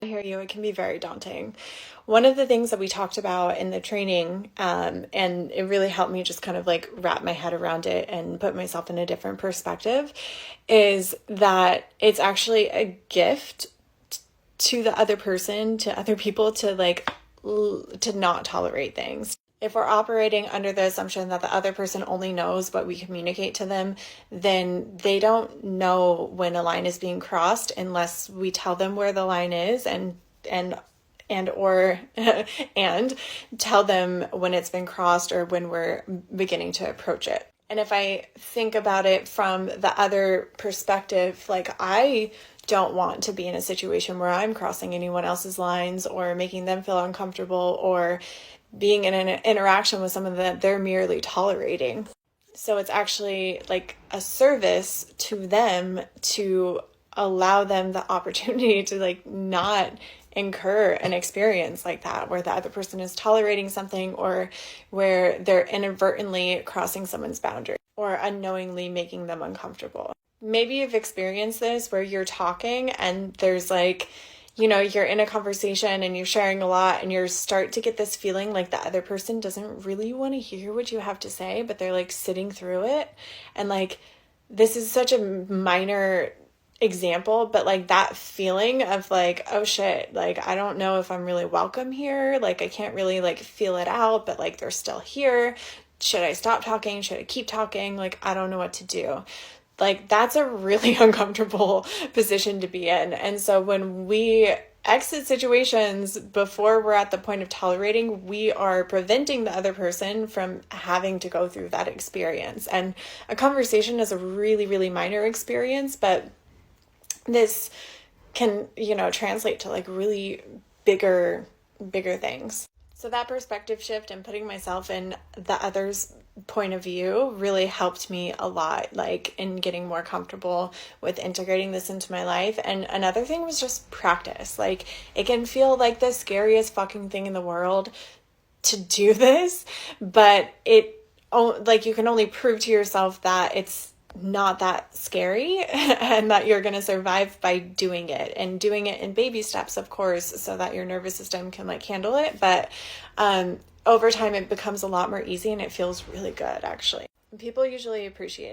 I hear you. It can be very daunting. One of the things that we talked about in the training, and it really helped me just kind of like wrap my head around it and put myself in a different perspective, is that it's actually a gift to the other person, to other people, to to not tolerate things. If we're operating under the assumption that the other person only knows what we communicate to them, then they don't know when a line is being crossed unless we tell them where the line is and or and tell them when it's been crossed or when we're beginning to approach it. And if I think about it from the other perspective, like I don't want to be in a situation where I'm crossing anyone else's lines or making them feel uncomfortable or being in an interaction with someone that they're merely tolerating. So it's actually like a service to them to allow them the opportunity to like not incur an experience like that where the other person is tolerating something or where they're inadvertently crossing someone's boundary or unknowingly making them uncomfortable. Maybe you've experienced this where you're talking and there's like, you're in a conversation and you're sharing a lot and you start to get this feeling like the other person doesn't really want to hear what you have to say, but they're like sitting through it. And like, this is such a minor example, but like that feeling of like, oh shit, like, I don't know if I'm really welcome here. Like, I can't really like feel it out, but like, they're still here. Should I stop talking? Should I keep talking? Like, I don't know what to do. Like, that's a really uncomfortable position to be in. And so when we exit situations before we're at the point of tolerating, we are preventing the other person from having to go through that experience. And a conversation is a really, really minor experience, but this can, translate to like really bigger things. So that perspective shift and putting myself in the other's point of view really helped me a lot, like in getting more comfortable with integrating this into my life. And another thing was just practice. Like, it can feel like the scariest fucking thing in the world to do this, but you can only prove to yourself that it's not that scary and that you're going to survive by doing it and doing it in baby steps, of course, so that your nervous system can like handle it. But over time, it becomes a lot more easy and it feels really good, actually. People usually appreciate it.